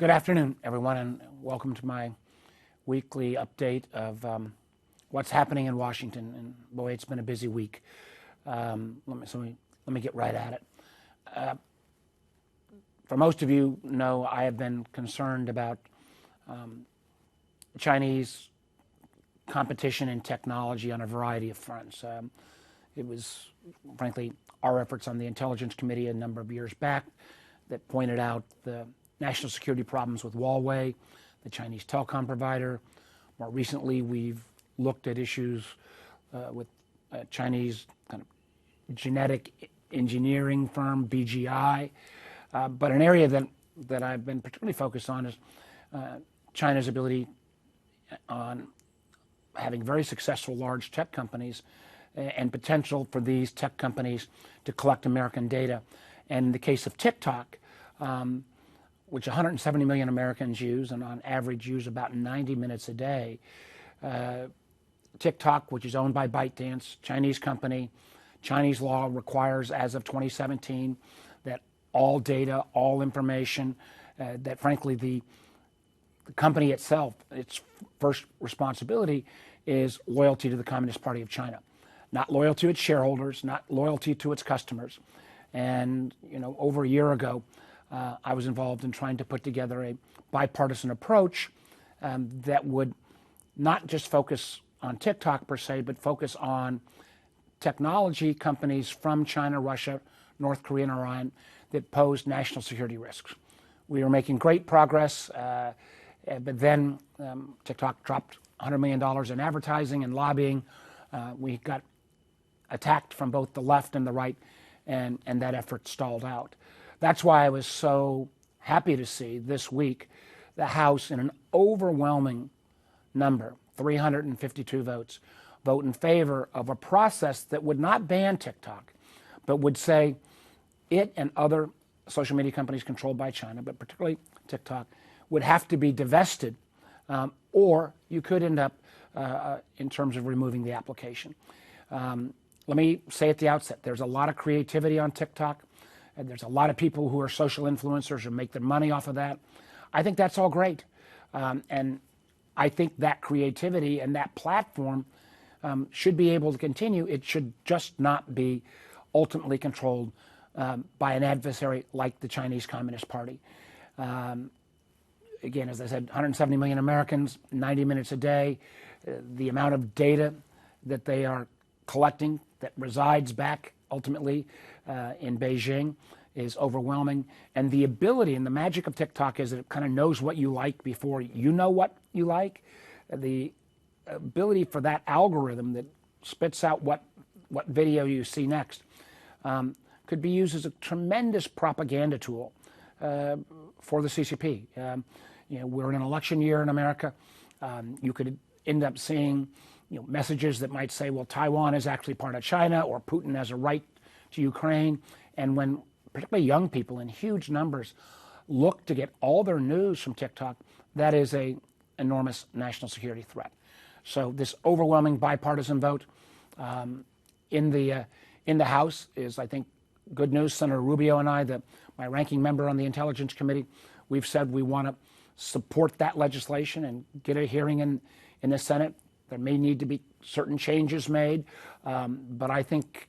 Good afternoon, everyone, and welcome to my weekly update of what's happening in Washington. And boy, it's been a busy week. Let me get right at it. For most of you know, I have been concerned about Chinese competition in technology on a variety of fronts. It was, frankly, our efforts on the Intelligence Committee a number of years back that pointed out the national security problems with Huawei, the Chinese telecom provider. More recently, we've looked at issues with a Chinese kind of genetic engineering firm, BGI. But an area that I've been particularly focused on is China's ability on having very successful large tech companies and potential for these tech companies to collect American data. And in the case of TikTok, which 170 million Americans use and on average use about 90 minutes a day, TikTok, which is owned by ByteDance, Chinese company, Chinese law requires as of 2017 that all data, all information, that frankly the company itself, its first responsibility is loyalty to the Communist Party of China. Not loyalty to its shareholders, not loyalty to its customers. And, over a year ago, I was involved in trying to put together a bipartisan approach that would not just focus on TikTok per se, but focus on technology companies from China, Russia, North Korea, and Iran that pose national security risks. We were making great progress, but then TikTok dropped $100 million in advertising and lobbying. We got attacked from both the left and the right, and that effort stalled out. That's why I was so happy to see this week the House, in an overwhelming number, 352 votes, vote in favor of a process that would not ban TikTok, but would say it and other social media companies controlled by China, but particularly TikTok, would have to be divested, or you could end up in terms of removing the application. Let me say at the outset, there's a lot of creativity on TikTok. And there's a lot of people who are social influencers who make their money off of that. I think that's all great. And I think that creativity and that platform should be able to continue. It should just not be ultimately controlled by an adversary like the Chinese Communist Party. Again, as I said, 170 million Americans, 90 minutes a day. The amount of data that they are collecting that resides back ultimately in Beijing is overwhelming. And the ability and the magic of TikTok is that it kind of knows what you like before you know what you like. The ability for that algorithm that spits out what video you see next could be used as a tremendous propaganda tool for the CCP. We're in an election year in America. You could end up seeing messages that might say, well, Taiwan is actually part of China, or Putin has a right to Ukraine. And when particularly young people in huge numbers look to get all their news from TikTok, that is an enormous national security threat. So this overwhelming bipartisan vote in the House is, I think, good news. Senator Rubio and I, my ranking member on the Intelligence Committee, we've said we want to support that legislation and get a hearing in the Senate. There may need to be certain changes made, but I think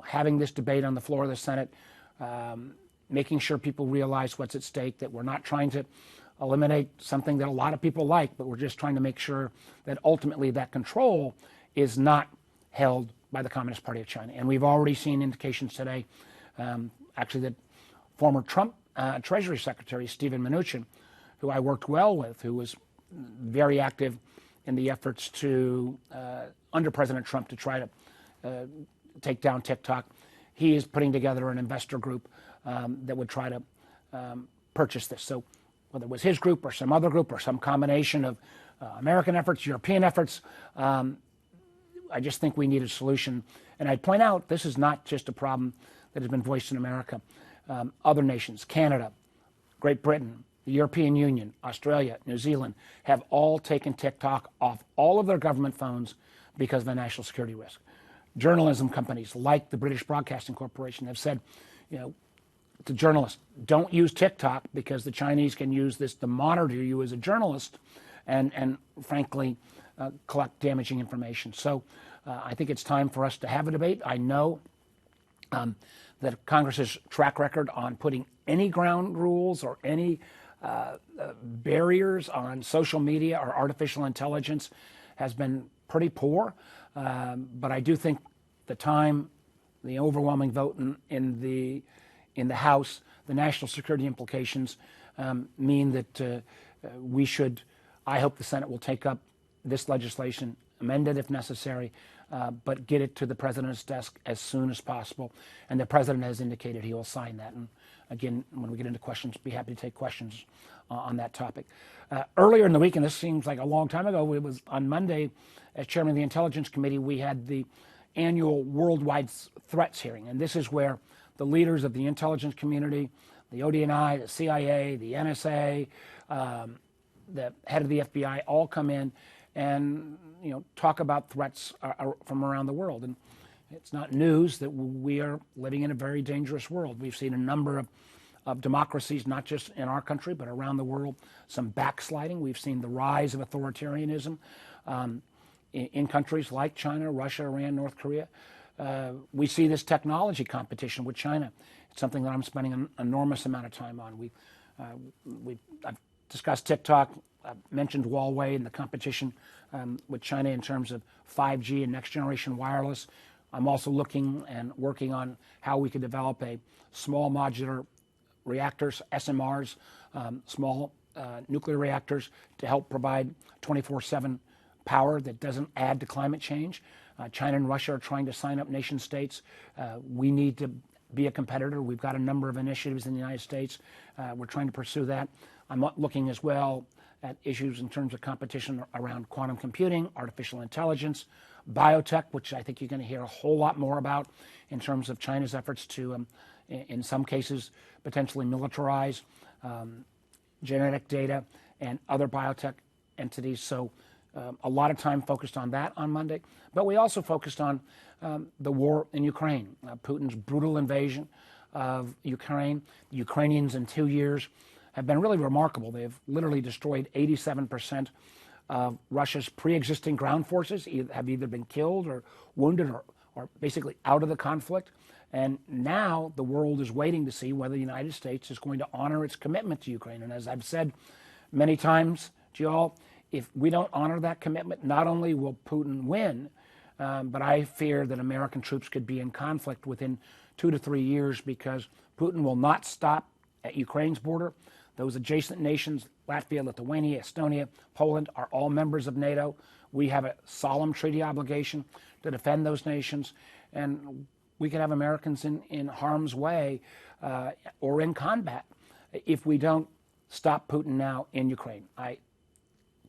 having this debate on the floor of the Senate, making sure people realize what's at stake, that we're not trying to eliminate something that a lot of people like, but we're just trying to make sure that ultimately that control is not held by the Communist Party of China. And we've already seen indications today, actually, that former Trump Treasury Secretary Steven Mnuchin, who I worked well with, who was very active in the efforts to, under President Trump, to try to take down TikTok. He is putting together an investor group that would try to purchase this. So whether it was his group or some other group or some combination of American efforts, European efforts, I just think we need a solution. And I'd point out, this is not just a problem that has been voiced in America. Other nations, Canada, Great Britain, the European Union, Australia, New Zealand, have all taken TikTok off all of their government phones because of a national security risk. Journalism companies like the British Broadcasting Corporation have said, to journalists, don't use TikTok because the Chinese can use this to monitor you as a journalist and frankly, collect damaging information. So I think it's time for us to have a debate. I know that Congress's track record on putting any ground rules or any barriers on social media or artificial intelligence has been pretty poor. But I do think the overwhelming vote in the House, the national security implications mean that I hope the Senate will take up this legislation, amend it if necessary, but get it to the president's desk as soon as possible. And the president has indicated he will sign that. And again, when we get into questions, be happy to take questions on that topic. Earlier in the week, and this seems like a long time ago, it was on Monday, as chairman of the Intelligence Committee, we had the annual Worldwide Threats hearing. And this is where the leaders of the intelligence community, the ODNI, the CIA, the NSA, the head of the FBI, all come in and talk about threats from around the world. And it's not news that we are living in a very dangerous world. We've seen a number of democracies, not just in our country, but around the world, some backsliding. We've seen the rise of authoritarianism in countries like China, Russia, Iran, North Korea. We see this technology competition with China. It's something that I'm spending an enormous amount of time on. I've discussed TikTok. I've mentioned Huawei and the competition with China in terms of 5G and next generation wireless. I'm also looking and working on how we could develop a small modular reactors, SMRs, small nuclear reactors, to help provide 24/7 power that doesn't add to climate change. China and Russia are trying to sign up nation states. We need to be a competitor. We've got a number of initiatives in the United States. We're trying to pursue that. I'm looking as well at issues in terms of competition around quantum computing, artificial intelligence, biotech, which I think you're going to hear a whole lot more about in terms of China's efforts to, in some cases, potentially militarize genetic data and other biotech entities. So a lot of time focused on that on Monday. But we also focused on the war in Ukraine, Putin's brutal invasion of Ukraine. The Ukrainians in 2 years have been really remarkable. They've literally destroyed 87% of Russia's pre-existing ground forces, have either been killed or wounded or basically out of the conflict. And now the world is waiting to see whether the United States is going to honor its commitment to Ukraine. And as I've said many times to you all, if we don't honor that commitment, not only will Putin win, but I fear that American troops could be in conflict within 2 to 3 years because Putin will not stop at Ukraine's border. Those adjacent nations, Latvia, Lithuania, Estonia, Poland, are all members of NATO. We have a solemn treaty obligation to defend those nations. And we could have Americans in harm's way or in combat if we don't stop Putin now in Ukraine. I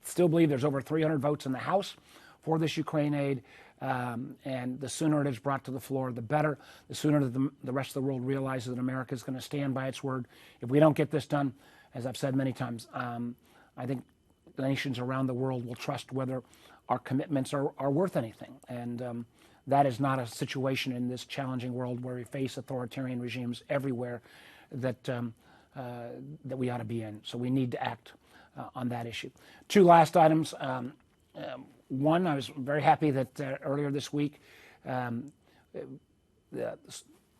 still believe there's over 300 votes in the House for this Ukraine aid. And the sooner it is brought to the floor, the better. The sooner the rest of the world realizes that America is going to stand by its word. If we don't get this done, as I've said many times, I think the nations around the world will trust whether our commitments are worth anything. And that is not a situation in this challenging world where we face authoritarian regimes everywhere that we ought to be in. So we need to act on that issue. 2 last items. One, I was very happy that earlier this week the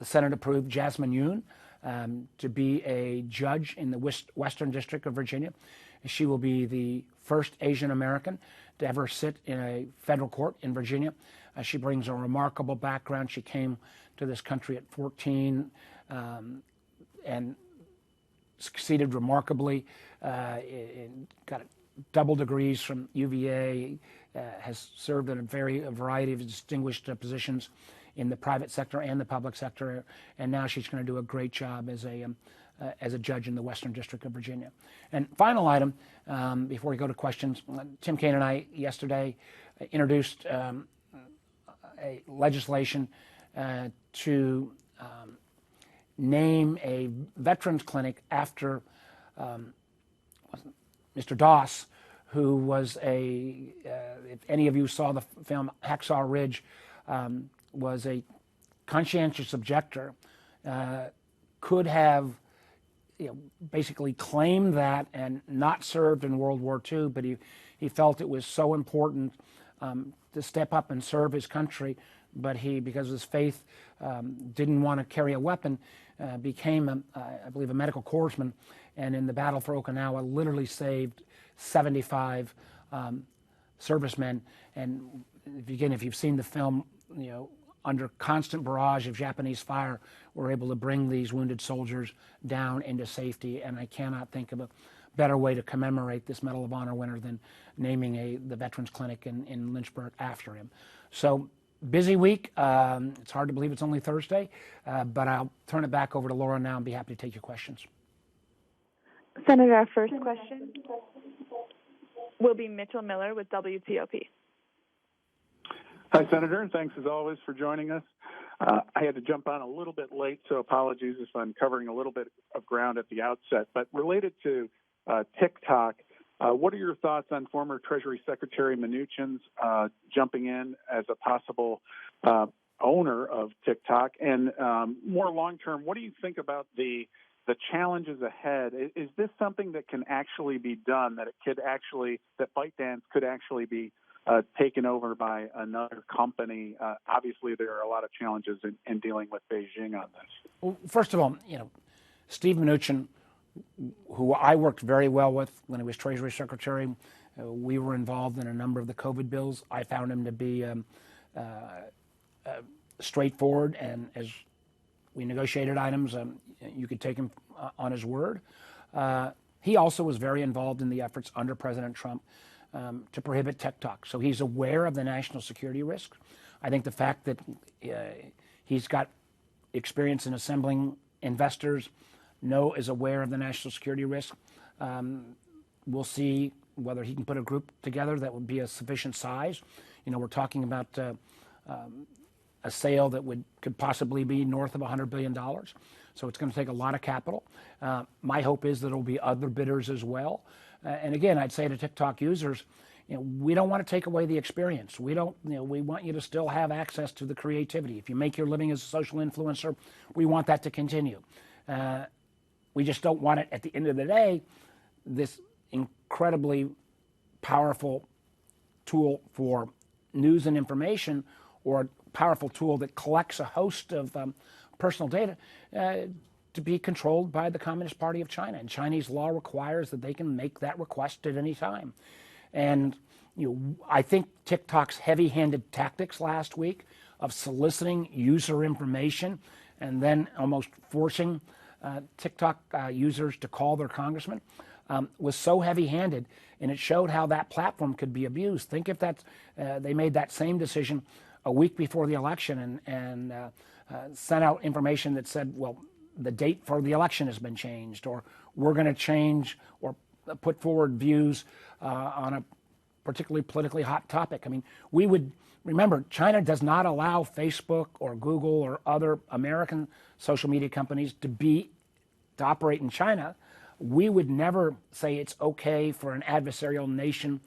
Senate approved Jasmine Yoon to be a judge in the Western District of Virginia. She will be the first Asian American to ever sit in a federal court in Virginia. She brings a remarkable background. She came to this country at 14 and succeeded remarkably, got double degrees from UVA, has served in a variety of distinguished positions in the private sector and the public sector, and now she's going to do a great job as a judge in the Western District of Virginia. And final item, before we go to questions, Tim Kaine and I yesterday introduced a legislation to name a veterans clinic after Mr. Doss, who was if any of you saw the film Hacksaw Ridge, was a conscientious objector, could have basically claimed that and not served in World War II, but he felt it was so important to step up and serve his country, but he, because of his faith, didn't want to carry a weapon, became, I believe, a medical corpsman, and in the battle for Okinawa literally saved 75 servicemen. And again, if you've seen the film, under constant barrage of Japanese fire, we're able to bring these wounded soldiers down into safety. And I cannot think of a better way to commemorate this Medal of Honor winner than naming the Veterans Clinic in Lynchburg after him. So busy week. It's hard to believe it's only Thursday, but I'll turn it back over to Laura now and be happy to take your questions. Senator, our first question will be Mitchell Miller with WTOP. Hi, Senator, and thanks as always for joining us. I had to jump on a little bit late, so apologies if I'm covering a little bit of ground at the outset. But related to TikTok, what are your thoughts on former Treasury Secretary Mnuchin's jumping in as a possible owner of TikTok? And more long-term, what do you think about the challenges ahead? Is this something that can actually be done, that ByteDance could actually be taken over by another company? Obviously, there are a lot of challenges in dealing with Beijing on this. Well, first of all, Steve Mnuchin, who I worked very well with when he was Treasury Secretary, we were involved in a number of the COVID bills. I found him to be straightforward, and as we negotiated items, you could take him on his word. He also was very involved in the efforts under President Trump to prohibit TikTok. So he's aware of the national security risks. I think the fact that he's got experience in assembling investors, is aware of the national security risk. We'll see whether he can put a group together that would be a sufficient size. We're talking about a sale that could possibly be north of $100 billion. So it's going to take a lot of capital. My hope is that there will be other bidders as well. And again, I'd say to TikTok users, we don't want to take away the experience. We want you to still have access to the creativity. If you make your living as a social influencer, we want that to continue. We just don't want it, at the end of the day, this incredibly powerful tool for news and information, or a powerful tool that collects a host of personal data, to be controlled by the Communist Party of China. And Chinese law requires that they can make that request at any time. And I think TikTok's heavy-handed tactics last week of soliciting user information and then almost forcing TikTok users to call their congressman was so heavy-handed, and it showed how that platform could be abused. Think if they made that same decision a week before the election and sent out information that said, well, the date for the election has been changed, or we're going to change or put forward views on a particularly politically hot topic. I mean, we would remember, China does not allow Facebook or Google or other American social media companies to operate in China. We would never say it's okay for an adversarial nation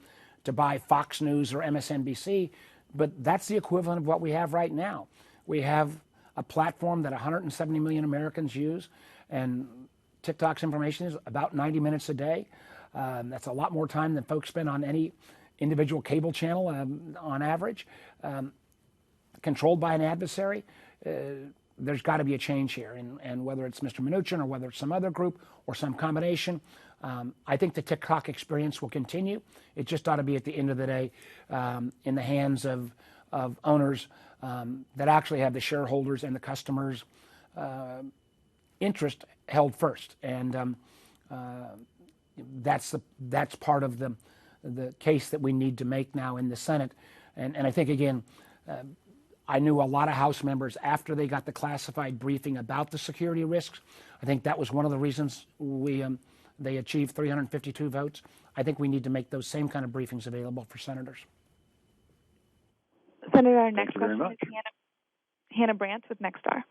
to buy Fox News or MSNBC, but that's the equivalent of what we have right now. We have a platform that 170 million Americans use, and TikTok's information is about 90 minutes a day. That's a lot more time than folks spend on any individual cable channel on average. Controlled by an adversary, there's got to be a change here. And whether it's Mr. Mnuchin or whether it's some other group or some combination, I think the TikTok experience will continue. It just ought to be, at the end of the day, in the hands of owners that actually have the shareholders and the customers' interest held first. And that's part of the case that we need to make now in the Senate. And I think, again, I knew a lot of House members after they got the classified briefing about the security risks. I think that was one of the reasons they achieved 352 votes. I think we need to make those same kind of briefings available for senators. Senator, our next question is Hannah Brandt with Nexstar.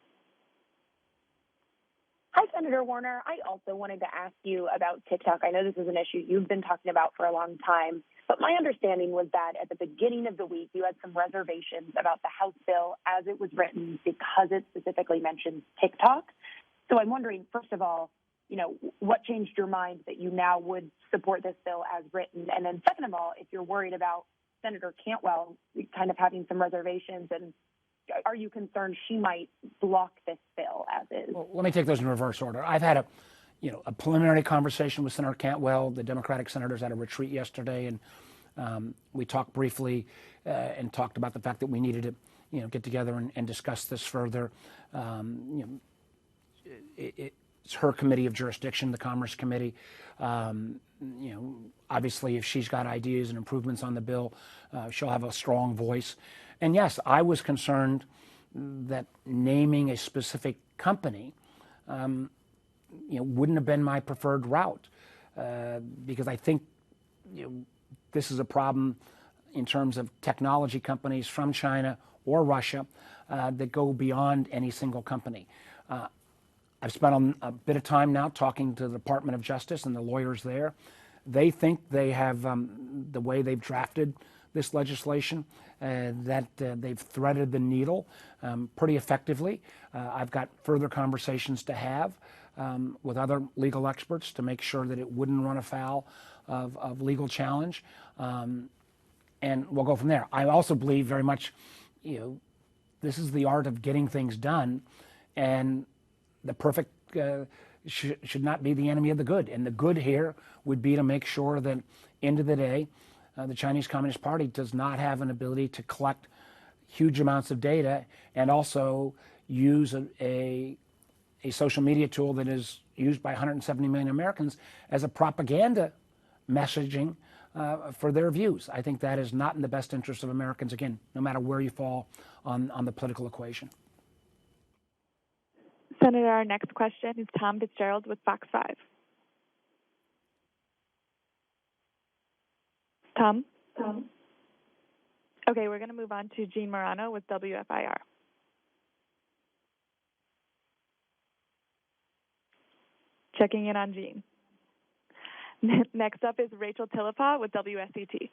Hi, Senator Warner. I also wanted to ask you about TikTok. I know this is an issue you've been talking about for a long time, but my understanding was that at the beginning of the week, you had some reservations about the House bill as it was written because it specifically mentions TikTok. So I'm wondering, first of all, what changed your mind that you now would support this bill as written? And then second of all, if you're worried about Senator Cantwell kind of having some reservations, and are you concerned she might block this bill as is? Well, let me take those in reverse order. I've had a preliminary conversation with Senator Cantwell, the Democratic senators at a retreat yesterday, and we talked briefly and talked about the fact that we needed to get together and discuss this further. It's her committee of jurisdiction, the Commerce Committee. Obviously, if she's got ideas and improvements on the bill, she'll have a strong voice. And yes, I was concerned that naming a specific company, wouldn't have been my preferred route, because I think this is a problem in terms of technology companies from China or Russia that go beyond any single company. I've spent a bit of time now talking to the Department of Justice and the lawyers there. They think they have, the way they've drafted this legislation, that they've threaded the needle pretty effectively. I've got further conversations to have with other legal experts to make sure that it wouldn't run afoul of legal challenge. And we'll go from there. I also believe very much, this is the art of getting things done, and the perfect should not be the enemy of the good. And the good here would be to make sure that, end of the day, the Chinese Communist Party does not have an ability to collect huge amounts of data and also use a social media tool that is used by 170 million Americans as a propaganda messaging for their views. I think that is not in the best interest of Americans, again, no matter where you fall on the political equation. Senator, our next question is Tom Fitzgerald with Fox 5. Tom? Okay, we're going to move on to Jean Morano with WFIR. Checking in on Jean. Next up is Rachel Tillepaugh with WSET.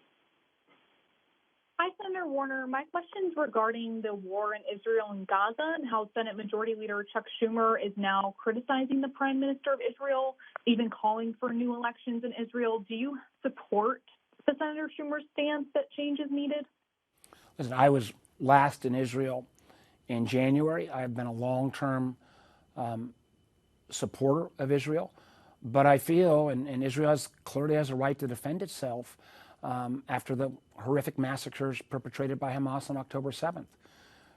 Hi, Senator Warner. My question's regarding the war in Israel and Gaza and how Senate Majority Leader Chuck Schumer is now criticizing the Prime Minister of Israel, even calling for new elections in Israel. Do you support the Senator Schumer's stance that change is needed? Listen, I was last in Israel in January. I've been a long-term supporter of Israel, but I feel, and Israel clearly has a right to defend itself after the horrific massacres perpetrated by Hamas on October 7th.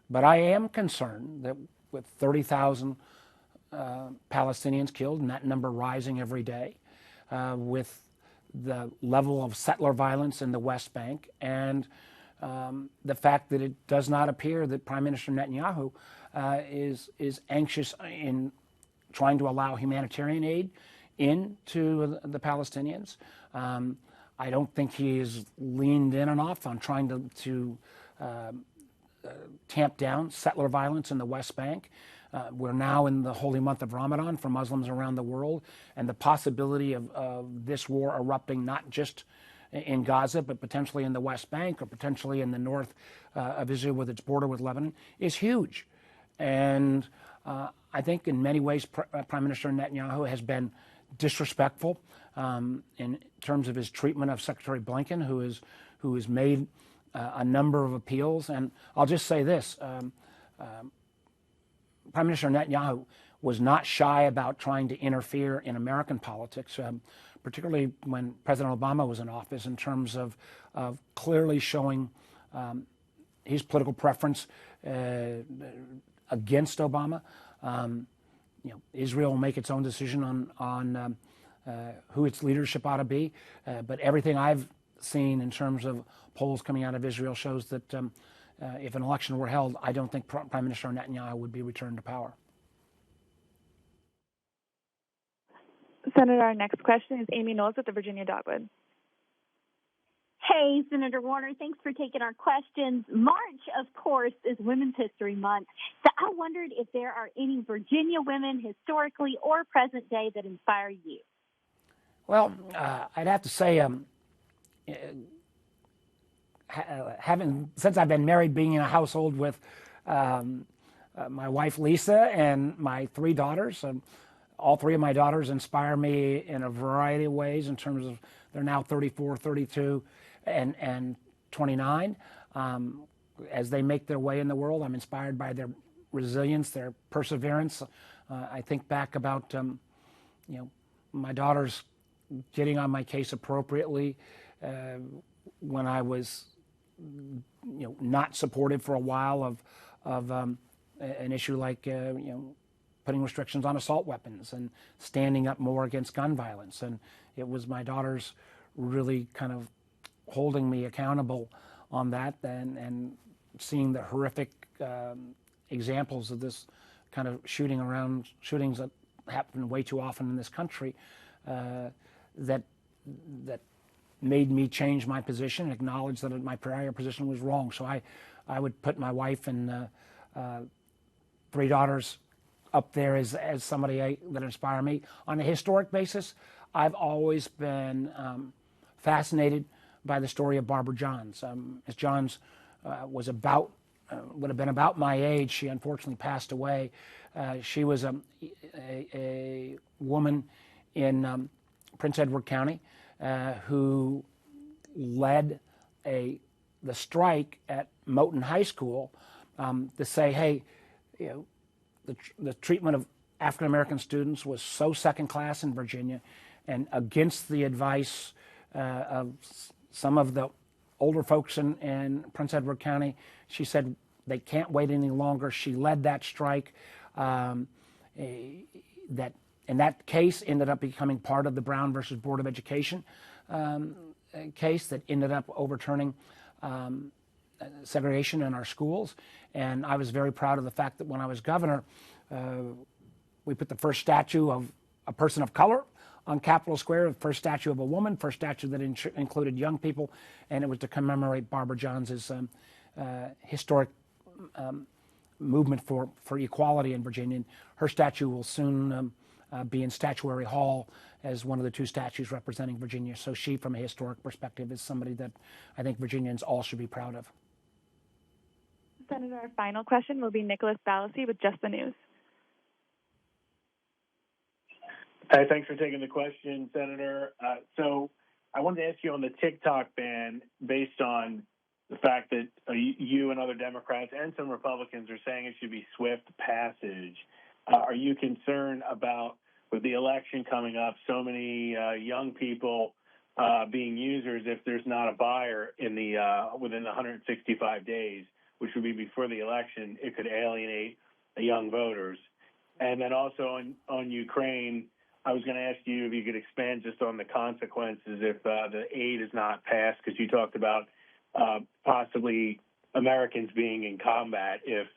But I am concerned that with 30,000 Palestinians killed, and that number rising every day, with the level of settler violence in the West Bank, and the fact that it does not appear that Prime Minister Netanyahu is anxious in trying to allow humanitarian aid into the Palestinians. I don't think he has leaned in enough on trying to tamp down settler violence in the West Bank. We're now in the holy month of Ramadan for Muslims around the world, and the possibility of this war erupting not just in Gaza, but potentially in the West Bank or potentially in the north of Israel with its border with Lebanon is huge. And I think in many ways Prime Minister Netanyahu has been disrespectful in terms of his treatment of Secretary Blinken, who has made a number of appeals. And I'll just say this, Prime Minister Netanyahu was not shy about trying to interfere in American politics, particularly when President Obama was in office, in terms of clearly showing his political preference against Obama. Israel will make its own decision on who its leadership ought to be, but everything I've seen in terms of polls coming out of Israel shows that if an election were held, I don't think Prime Minister Netanyahu would be returned to power. Senator, our next question is Amy Knowles with the Virginia Dogwood. Hey, Senator Warner, thanks for taking our questions. March, of course, is Women's History Month. So I wondered if there are any Virginia women, historically or present day, that inspire you. Well, I'd have to say, since I've been married, being in a household with my wife Lisa and my three daughters. All three of my daughters inspire me in a variety of ways in terms of they're now 34, 32, and 29. As they make their way in the world, I'm inspired by their resilience, their perseverance. I think back about my daughters getting on my case appropriately when I was not supportive for a while of an issue like putting restrictions on assault weapons and standing up more against gun violence. And it was my daughters really kind of holding me accountable on that and seeing the horrific examples of this kind of shootings that happen way too often in this country that made me change my position and acknowledge that my prior position was wrong. So I would put my wife and three daughters up there as somebody that inspire me. On a historic basis, I've always been fascinated by the story of Barbara Johns. As Johns would have been about my age. She unfortunately passed away. She was a woman in Prince Edward County who led the strike at Moton High School to say, hey, the treatment of African American students was so second class in Virginia, and against the advice of some of the older folks in Prince Edward County, she said they can't wait any longer. She led that strike. That in that case ended up becoming part of the Brown versus Board of Education case that ended up overturning segregation in our schools. And I was very proud of the fact that when I was governor, we put the first statue of a person of color on Capitol Square, the first statue of a woman, first statue that included young people, and it was to commemorate Barbara Johns' historic movement for equality in Virginia. And her statue will soon be in Statuary Hall as one of the two statues representing Virginia. So she, from a historic perspective, is somebody that I think Virginians all should be proud of. Senator, our final question will be Nicholas Balassi with Just the News. Hey, thanks for taking the question, Senator. So I wanted to ask you on the TikTok ban, based on the fact that you and other Democrats and some Republicans are saying it should be swift passage. Are you concerned about, with the election coming up, so many young people being users, if there's not a buyer in within the 165 days, which would be before the election, it could alienate the young voters? And then also on Ukraine, I was going to ask you if you could expand just on the consequences if the aid is not passed, because you talked about possibly Americans being in combat if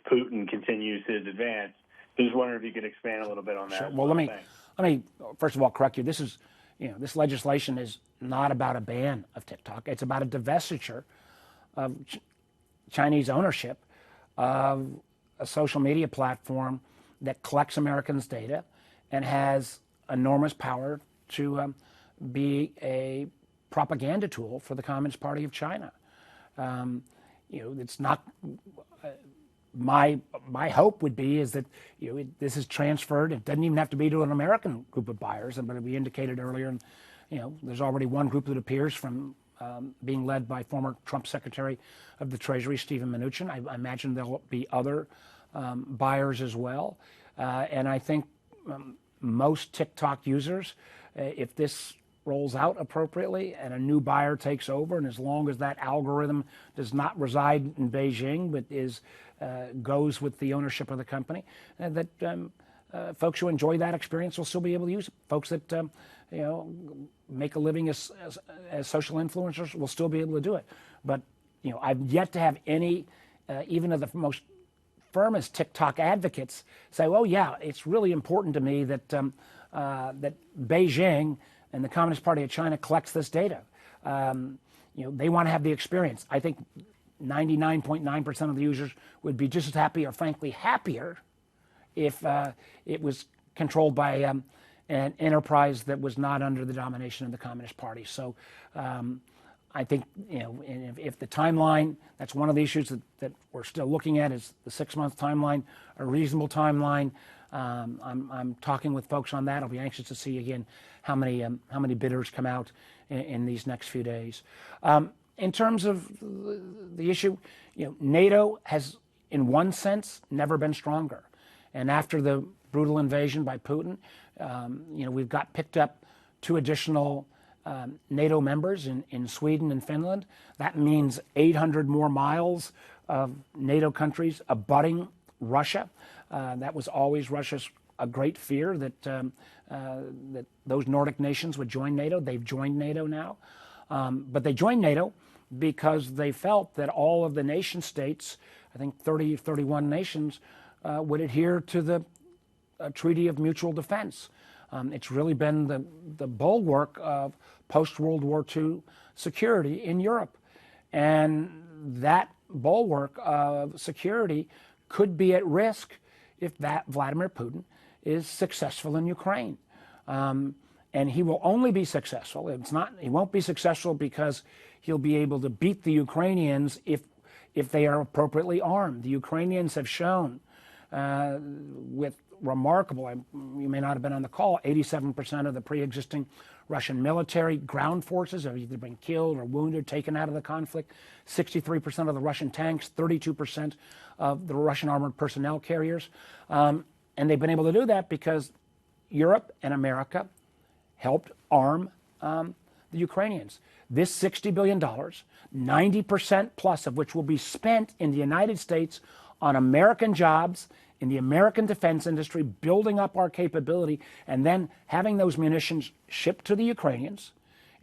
Putin continues his advance. Just wondering if you could expand a little bit on that. Sure. Well, let me first of all correct you. This is, this legislation is not about a ban of TikTok. It's about a divestiture of Chinese ownership of a social media platform that collects Americans' data and has enormous power to be a propaganda tool for the Communist Party of China. It's not. My hope would be is that this is transferred. It doesn't even have to be to an American group of buyers. But we indicated earlier, and there's already one group that appears from being led by former Trump Secretary of the Treasury, Steven Mnuchin. I imagine there'll be other buyers as well. And I think most TikTok users, if this rolls out appropriately and a new buyer takes over, and as long as that algorithm does not reside in Beijing but goes with the ownership of the company, that folks who enjoy that experience will still be able to use it. Folks that make a living as social influencers will still be able to do it. But I've yet to have any, even of the most firmest TikTok advocates, say, "Oh yeah, it's really important to me that that Beijing and the Communist Party of China collects this data." They want to have the experience. I think 99.9% of the users would be just as happy, or frankly happier, if it was controlled by an enterprise that was not under the domination of the Communist Party. So I think, and if the timeline, that's one of the issues that we're still looking at, is the 6-month timeline a reasonable timeline. I'm talking with folks on that. I'll be anxious to see again how many bidders come out in these next few days. In terms of the issue, NATO has, in one sense, never been stronger. And after the brutal invasion by Putin, we've got picked up 2 additional NATO members in Sweden and Finland. That means 800 more miles of NATO countries abutting Russia. That was always Russia's a great fear, that those Nordic nations would join NATO. They've joined NATO now. But they joined NATO because they felt that all of the nation states, I think 31 nations, would adhere to the Treaty of Mutual Defense. It's really been the bulwark of post-World War II security in Europe. And that bulwark of security could be at risk if that Vladimir Putin is successful in Ukraine. And he will only be successful. He won't be successful because he'll be able to beat the Ukrainians if they are appropriately armed. The Ukrainians have shown with remarkable, you may not have been on the call, 87% of the pre-existing Russian military ground forces have either been killed or wounded, taken out of the conflict. 63% of the Russian tanks, 32% of the Russian armored personnel carriers. And they've been able to do that because Europe and America helped arm the Ukrainians. This $60 billion, 90% plus of which will be spent in the United States on American jobs, in the American defense industry, building up our capability, and then having those munitions shipped to the Ukrainians.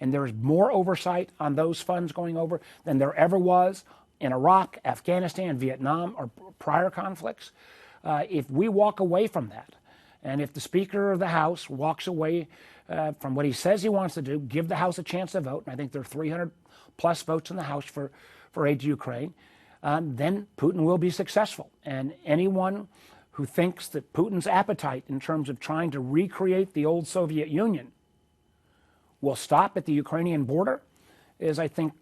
And there is more oversight on those funds going over than there ever was in Iraq, Afghanistan, Vietnam, or prior conflicts. If we walk away from that, and if the Speaker of the House walks away from what he says he wants to do, give the House a chance to vote, and I think there are 300 plus votes in the House for aid to Ukraine, then Putin will be successful. And anyone who thinks that Putin's appetite in terms of trying to recreate the old Soviet Union will stop at the Ukrainian border is, I think,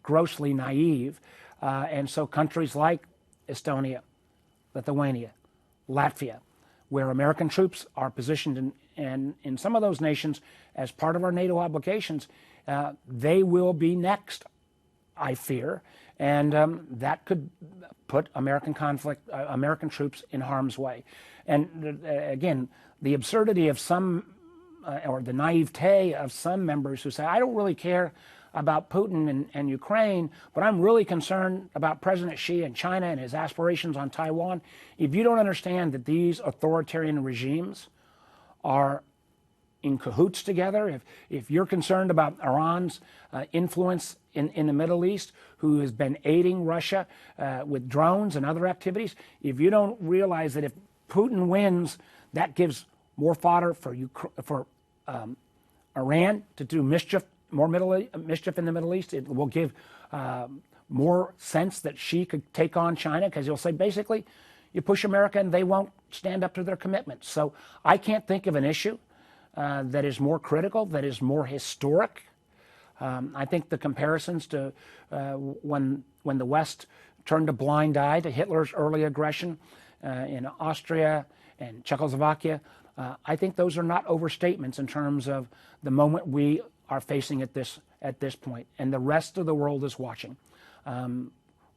grossly naive. And so countries like Estonia, Lithuania, Latvia, where American troops are positioned in some of those nations as part of our NATO obligations, they will be next, I fear. And that could put American troops in harm's way. And again, the absurdity of some, or the naivete of some members who say, I don't really care about Putin and Ukraine, but I'm really concerned about President Xi and China and his aspirations on Taiwan. If you don't understand that these authoritarian regimes are in cahoots together, if you're concerned about Iran's influence in the Middle East, who has been aiding Russia with drones and other activities, if you don't realize that if Putin wins, that gives more fodder for Iran to do mischief, more mischief in the Middle East. It will give more sense that Xi could take on China, because he'll say, basically, you push America and they won't stand up to their commitments. So I can't think of an issue that is more critical, that is more historic. I think the comparisons to when the West turned a blind eye to Hitler's early aggression in Austria and Czechoslovakia, I think those are not overstatements in terms of the moment we are facing at this point, and the rest of the world is watching.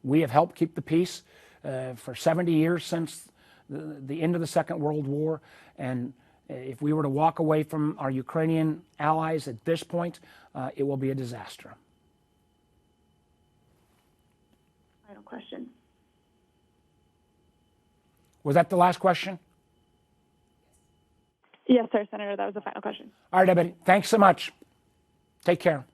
We have helped keep the peace for 70 years since the end of the Second World War, and if we were to walk away from our Ukrainian allies at this point, it will be a disaster. Final question. Was that the last question? Yes, sir, Senator. That was the final question. All right, everybody. Thanks so much. Take care.